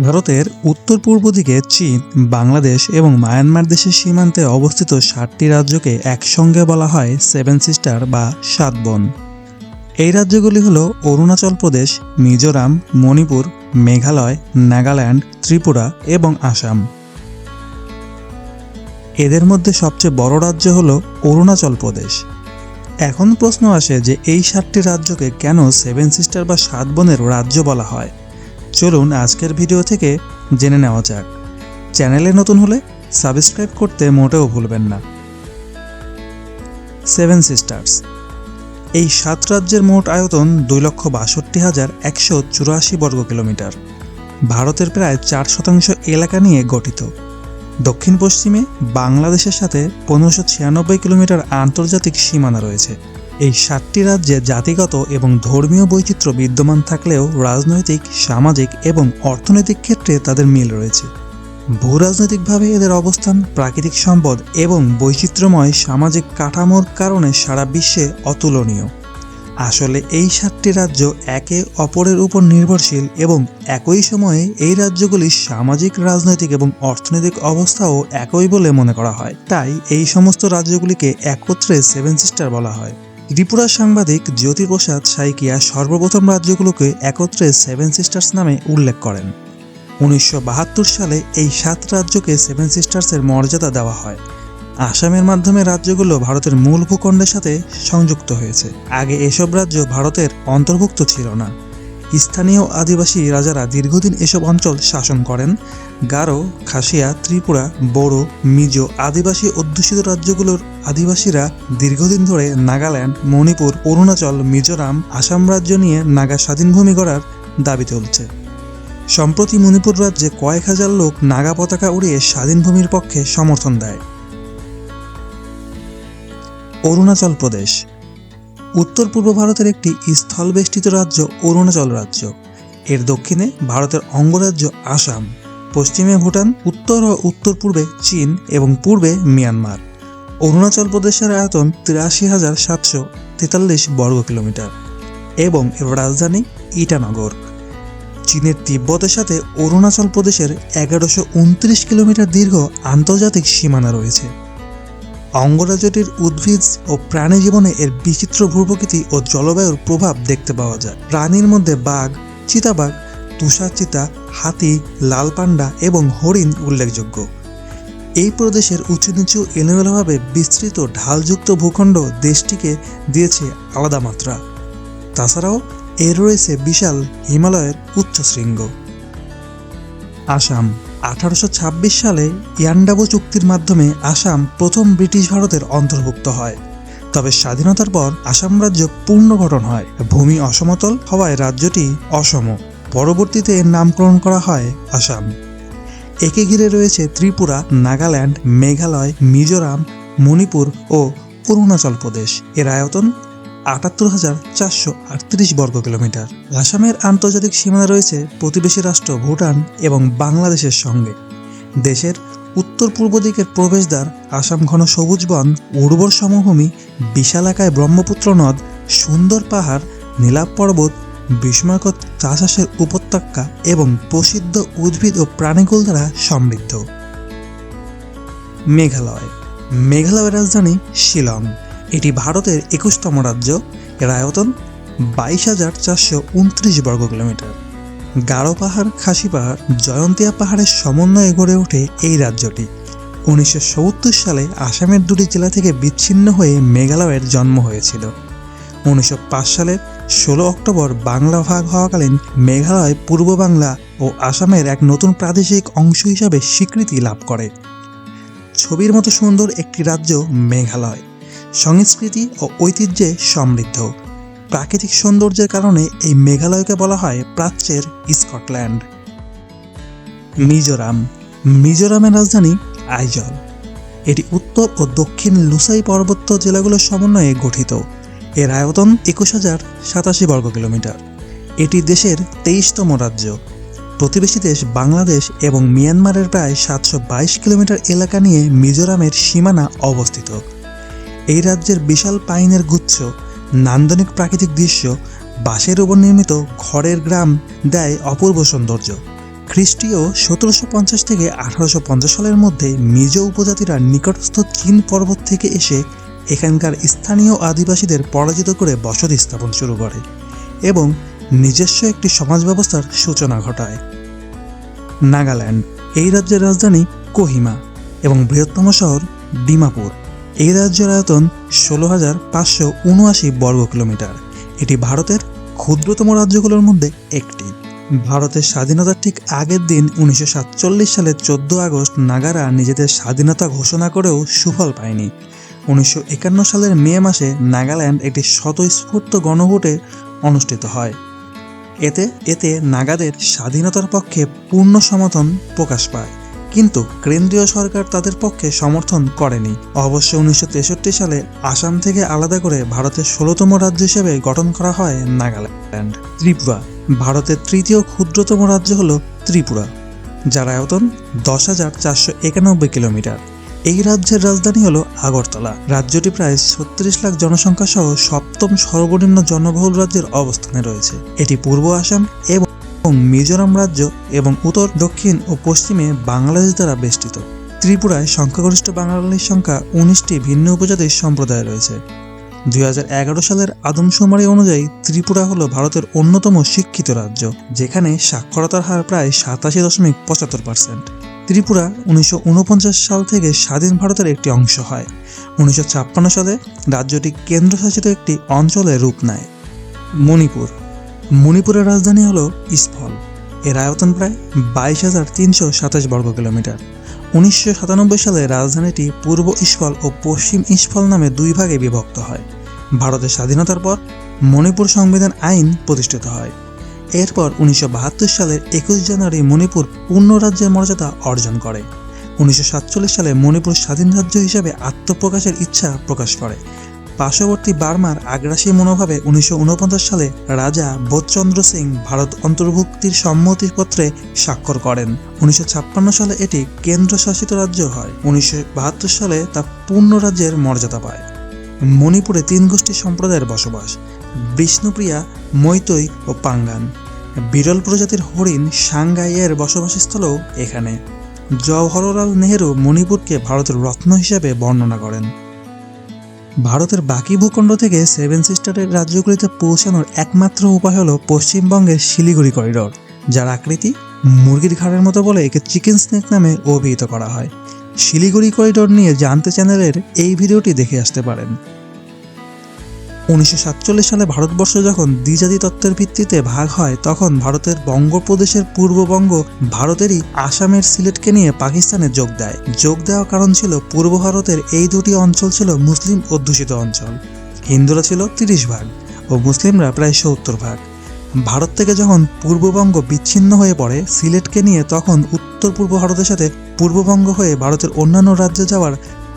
ভারতের উত্তর পূর্ব দিকে চীন, বাংলাদেশ এবং মায়ানমার দেশের সীমান্তে অবস্থিত ৭টি রাজ্যকে একসঙ্গে বলা হয় সেভেন সিস্টার বা সাত বোন। এই রাজ্যগুলি হল অরুণাচল প্রদেশ, মিজোরাম, মণিপুর, মেঘালয়, নাগাল্যান্ড, ত্রিপুরা এবং আসাম। এদের মধ্যে সবচেয়ে বড় রাজ্য হল অরুণাচল প্রদেশ। এখন প্রশ্ন আসে যে এই ৭টি রাজ্যকে কেন সেভেন সিস্টার বা সাত বোনের রাজ্য বলা হয়। চলুন আজকের ভিডিও থেকে জেনে নেওয়া যাক। চ্যানেলে নতুন হলে সাবস্ক্রাইব করতে মোটেও ভুলবেন না। Seven sisters. এই ৭ রাজ্যের মোট আয়তন ২,৬২,১৮৪ বর্গ কিলোমিটার। ভারতের প্রায় ৪% এলাকা নিয়ে গঠিত। দক্ষিণ পশ্চিমে বাংলাদেশের সাথে ১৫৯৬ কিলোমিটার আন্তর্জাতিক সীমানা রয়েছে। এই ৭টি রাজ্যে জাতিগত এবং ধর্মীয় বৈচিত্র্য বিদ্যমান থাকলেও রাজনৈতিক, সামাজিক এবং অর্থনৈতিক ক্ষেত্রে তাদের মিল রয়েছে। ভূরাজনৈতিকভাবে এদের অবস্থান, প্রাকৃতিক সম্পদ এবং বৈচিত্র্যময় সামাজিক কাঠামোর কারণে সারা বিশ্বে অতুলনীয়। আসলে এই ৭টি রাজ্য একে অপরের উপর নির্ভরশীল এবং একই সময়ে এই রাজ্যগুলির সামাজিক, রাজনৈতিক এবং অর্থনৈতিক অবস্থাও একই বলে মনে করা হয়। তাই এই সমস্ত রাজ্যগুলিকে একত্রে সেভেন সিস্টার বলা হয়। ত্রিপুরার সাংবাদিক জ্যোতিপ্রসাদ সাইকিয়া সর্বপ্রথম রাজ্যগুলোকে একত্রে সেভেন সিস্টার্স নামে উল্লেখ করেন। ১৯৭২ সালে এই ৭ রাজ্যকে সেভেন সিস্টার্সের মর্যাদা দেওয়া হয়। আসামের মাধ্যমে রাজ্যগুলো ভারতের মূল ভূখণ্ডের সাথে সংযুক্ত হয়েছে। আগে এসব রাজ্য ভারতের অন্তর্ভুক্ত ছিল না। স্থানীয় আদিবাসী রাজারা দীর্ঘদিন এসব অঞ্চল শাসন করেন। গারো, খাসিয়া, ত্রিপুরা, বোরো, মিজো আদিবাসী অধ্যুষিত রাজ্যগুলোর আদিবাসীরা দীর্ঘদিন ধরে নাগাল্যান্ড, মণিপুর, অরুণাচল, মিজোরাম, আসাম রাজ্য নিয়ে নাগা স্বাধীনভূমি গড়ার দাবি তুলছে। সম্প্রতি মণিপুর রাজ্যে কয়েক হাজার লোক নাগা পতাকা উড়িয়ে স্বাধীনভূমির পক্ষে সমর্থন দেয়। অরুণাচল প্রদেশ। উত্তর পূর্ব ভারতের একটি স্থলবেষ্টিত রাজ্য অরুণাচল রাজ্য। এর দক্ষিণে ভারতের অঙ্গরাজ্য আসাম, পশ্চিমে ভুটান, উত্তর ও উত্তর পূর্বে চীন এবং পূর্বে মিয়ানমার। অরুণাচল প্রদেশের আয়তন ৮৩,৭৪৩ বর্গ কিলোমিটার এবং এর রাজধানী ইটানগর। চীনের তিব্বতের সাথে অরুণাচল প্রদেশের ১১২৯ কিলোমিটার দীর্ঘ আন্তর্জাতিক সীমানা রয়েছে। অঙ্গরাজ্যটির উদ্ভিদ ও প্রাণী জীবনে এর বিচিত্র ভূপ্রকৃতি ও জলবায়ুর প্রভাব দেখতে পাওয়া যায়। প্রাণীর মধ্যে বাঘ, চিতাবাঘ, তুষার চিতা, হাতি, লাল পান্ডা এবং হরিণ উল্লেখযোগ্য। এই প্রদেশের উঁচু নিচু এলোমেলোভাবে বিস্তৃত ঢালযুক্ত ভূখণ্ড দেশটিকে দিয়েছে আলাদা মাত্রা। তাছাড়াও এর রয়েছে বিশাল হিমালয়ের উচ্চ শৃঙ্গ। আসাম। ১৮২৬ সালে ইয়ান্ডাবু চুক্তির মাধ্যমে আসাম প্রথম ব্রিটিশ ভারতের অন্তর্ভুক্ত হয়। তবে স্বাধীনতার পর আসাম রাজ্য পুনর্গঠন হয়। ভূমি অসমতল হওয়ায় রাজ্যটি অসম। পরবর্তীতে এর নামকরণ করা হয় আসাম। একে ঘিরে রয়েছে ত্রিপুরা, নাগাল্যান্ড, মেঘালয়, মিজোরাম, মণিপুর ও অরুণাচল প্রদেশ। এর আয়তন ৭৮,৪৩৮ বর্গ কিলোমিটার। আসামের আন্তর্জাতিক সীমানা রয়েছে প্রতিবেশী রাষ্ট্র ভুটান এবং বাংলাদেশের সঙ্গে। দেশের উত্তর পূর্ব দিকের প্রবেশদ্বার আসাম ঘন সবুজ বন, উর্বর সমভূমি, বিশালাকায় ব্রহ্মপুত্র নদ, সুন্দর পাহাড়, নীলাভ পর্বত, বিস্ময়কর চাষাসের উপত্যকা এবং প্রসিদ্ধ উদ্ভিদ ও প্রাণীকুল দ্বারা সমৃদ্ধ। মেঘালয়। মেঘালয়ের রাজধানী শিলং। এটি ভারতের ২১তম রাজ্য। এর আয়তন ২২,৪২৯ বর্গ কিলোমিটার। গারো পাহাড়, খাসি পাহাড়, জয়ন্তিয়া পাহাড়ের সমন্বয়ে গড়ে ওঠে এই রাজ্যটি। ১৯৭০ সালে আসামের দুটি জেলা থেকে বিচ্ছিন্ন হয়ে মেঘালয়ের জন্ম হয়েছিল। ১৯০৫ সালের ১৬ অক্টোবর বাংলা ভাগ হওয়াকালীন মেঘালয় পূর্ব বাংলা ও আসামের এক নতুন প্রাদেশিক অংশ হিসাবে স্বীকৃতি লাভ করে। ছবির মতো সুন্দর একটি রাজ্য মেঘালয়। সংস্কৃতি ও ঐতিহ্যে সমৃদ্ধ। প্রাকৃতিক সৌন্দর্যের কারণে এই মেঘালয়কে বলা হয় প্রাচ্যের স্কটল্যান্ড। মিজোরাম। মিজোরামের রাজধানী আইজল। এটি উত্তর ও দক্ষিণ লুসাই পার্বত্য জেলাগুলোর সমন্বয়ে গঠিত। এর আয়তন ২১,০৮৭ বর্গ কিলোমিটার। এটি দেশের ২৩তম রাজ্য। প্রতিবেশী দেশ বাংলাদেশ এবং মিয়ানমারের প্রায় ৭২২ কিলোমিটার এলাকা নিয়ে মিজোরামের সীমানা অবস্থিত। এই রাজ্যের বিশাল পাইনের গুচ্ছ, নান্দনিক প্রাকৃতিক দৃশ্য, বাঁশের উপর নির্মিত ঘরের গ্রাম দেয় অপূর্ব সৌন্দর্য। খ্রিস্টীয় 1750 থেকে 1850 সালের মধ্যে মিজো উপজাতিরা নিকটস্থ চীন পর্বত থেকে এসে এখানকার স্থানীয় আদিবাসীদের পরাজিত করে বসতি স্থাপন শুরু করে এবং নিজস্ব একটি সমাজ ব্যবস্থার সূচনা ঘটায়। নাগাল্যান্ড এই রাজ্যের রাজধানী কোহিমা এবং বৃহত্তম শহর ডিমাপুর। এই রাজ্যের আয়তন 16,579 বর্গ কিলোমিটার। এটি ভারতের ক্ষুদ্রতম রাজ্যগুলোর মধ্যে একটি। ভারতের স্বাধীনতার ঠিক আগের দিন 1947 সালের 14 আগস্ট নাগারা নিজেদের স্বাধীনতা ঘোষণা করেও সুফল পায়নি। 1951 সালের মে মাসে নাগাল্যান্ড একটি স্বতঃস্ফূর্ত গণভোটে অনুষ্ঠিত হয়। এতে নাগাদের স্বাধীনতার পক্ষে পূর্ণ সমর্থন প্রকাশ পায়, কিন্তু কেন্দ্রীয় সরকার তাদের পক্ষে সমর্থন করেনি। অবশ্য 1963 সালে আসাম থেকে আলাদা করে ভারতের 16তম রাজ্য হিসেবে গঠন করা হয় নাগাল্যান্ড। ত্রিপুরা ভারতের তৃতীয় ক্ষুদ্রতম রাজ্য হল ত্রিপুরা, যার আয়তন 10,491 কিলোমিটার। এই রাজ্যের রাজধানী হল আগরতলা। রাজ্যটি প্রায় 36 লাখ জনসংখ্যা সহ সপ্তম সর্বনিম্ন জনবহুল রাজ্যের অবস্থানে রয়েছে। এটি পূর্ব আসাম এবং মিজোরাম রাজ্য এবং উত্তর, দক্ষিণ ও পশ্চিমে বাংলাদেশ দ্বারা বেষ্টিত। ত্রিপুরায় সংখ্যাগরিষ্ঠ বাঙালির সংখ্যা 19টি ভিন্ন উপজাতির সম্প্রদায় রয়েছে। 2011 সালের আদমশুমারি অনুযায়ী ত্রিপুরা হল ভারতের অন্যতম শিক্ষিত রাজ্য, যেখানে সাক্ষরতার হার প্রায় 87.75%। ত্রিপুরা 1949 সাল থেকে স্বাধীন ভারতের একটি অংশ হয়। 1956 সালে রাজ্যটি কেন্দ্রশাসিত একটি অঞ্চলে রূপ নেয়। মণিপুরের রাজধানী হল ইম্ফল। এর আয়তন প্রায় 22,327 বর্গ কিলোমিটার। 1997 সালে রাজধানীটি পূর্ব ইম্ফল ও পশ্চিম ইম্ফল নামে দুই ভাগে বিভক্ত হয়। ভারতের স্বাধীনতার পর মণিপুর সংবিধান আইন প্রতিষ্ঠিত হয়। এরপর 1972 সালের 21 জানুয়ারি মণিপুর পূর্ণ রাজ্যের মর্যাদা অর্জন করে। 1947 সালে মণিপুর স্বাধীন রাজ্য হিসেবে আত্মপ্রকাশের ইচ্ছা প্রকাশ করে। পার্শ্ববর্তী বার্মার আগ্রাসী মনোভাবে 1949 সালে রাজা বোধচন্দ্র সিং ভারত অন্তর্ভুক্তির সম্মতিপত্রে স্বাক্ষর করেন। 1956 সালে এটি কেন্দ্রশাসিত রাজ্য হয়। 1972 সালে তা পূর্ণ রাজ্যের মর্যাদা পায়। মণিপুরে 3 গোষ্ঠী সম্প্রদায়ের বসবাস: বিষ্ণুপ্রিয়া, মৈতৈ ও পাঙ্গান। বিরল প্রজাতির হরিণ সাংগাইয়ের বসবাসস্থলও এখানে। জওহরলাল নেহেরু মণিপুরকে ভারতের রত্ন হিসেবে বর্ণনা করেন। ভারতের বাকি ভূখণ্ড থেকে 7 সিস্টারের রাজ্যগুলিতে পৌঁছানোর একমাত্র উপায় হল পশ্চিমবঙ্গের শিলিগুড়ি করিডোর, যার আকৃতি মুরগির ঘাড়ের মতো বলে একে চিকেন স্নেক নামে অভিহিত করা হয়। শিলিগুড়ি করিডোর নিয়ে জানতে চ্যানেলের এই ভিডিওটি দেখে আসতে পারেন। 1947 সালে ভারতবর্ষ যখন দ্বিজাতি তত্ত্বের ভিত্তিতে ভাগ হয়, তখন ভারতের বঙ্গপ্রদেশের পূর্ববঙ্গ ভারতেরই আসামের সিলেটকে নিয়ে পাকিস্তানে যোগ দেওয়ার কারণ ছিল পূর্ব ভারতের এই দুটি অঞ্চল ছিল মুসলিম অধ্যুষিত অঞ্চল। হিন্দুরা ছিল 30 ভাগ ও মুসলিমরা প্রায় 70 ভাগ। ভারত থেকে যখন পূর্ববঙ্গ বিচ্ছিন্ন হয়ে পড়ে সিলেটকে নিয়ে, তখন উত্তর পূর্ব ভারতের সাথে পূর্ববঙ্গ হয়ে ভারতের অন্যান্য রাজ্যে যাওয়ার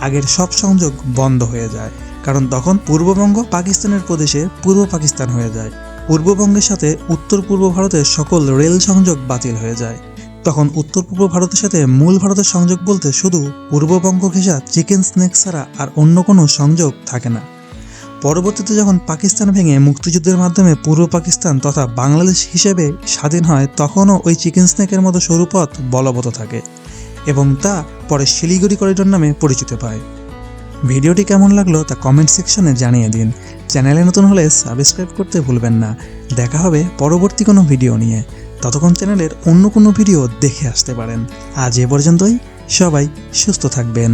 আগের সব সংযোগ বন্ধ হয়ে যায়, কারণ তখন পূর্ববঙ্গ পাকিস্তানের প্রদেশে পূর্ব পাকিস্তান হয়ে যায়। পূর্ববঙ্গের সাথে উত্তর পূর্ব ভারতের সকল রেল সংযোগ বাতিল হয়ে যায়। তখন উত্তর পূর্ব ভারতের সাথে মূল ভারতের সংযোগ বলতে শুধু পূর্ববঙ্গ ঘেঁষা চিকেন স্নেক ছাড়া আর অন্য কোনো সংযোগ থাকে না। পরবর্তীতে যখন পাকিস্তান ভেঙে মুক্তিযুদ্ধের মাধ্যমে পূর্ব পাকিস্তান তথা বাংলাদেশ হিসেবে স্বাধীন হয়, তখনও ওই চিকেন স্নেকের মতো সরু পথ বলবৎ থাকে এবং তা পরে শিলিগুড়ি করিডোর নামে পরিচিত পায়। ভিডিওটি কেমন লাগলো তা কমেন্ট সেকশনে জানিয়ে দিন। চ্যানেলে নতুন হলে সাবস্ক্রাইব করতে ভুলবেন না। দেখা হবে পরবর্তী কোনো ভিডিও নিয়ে। ততক্ষণ চ্যানেলের অন্য কোনো ভিডিও দেখে আসতে পারেন। আজ এ পর্যন্তই। সবাই সুস্থ থাকবেন।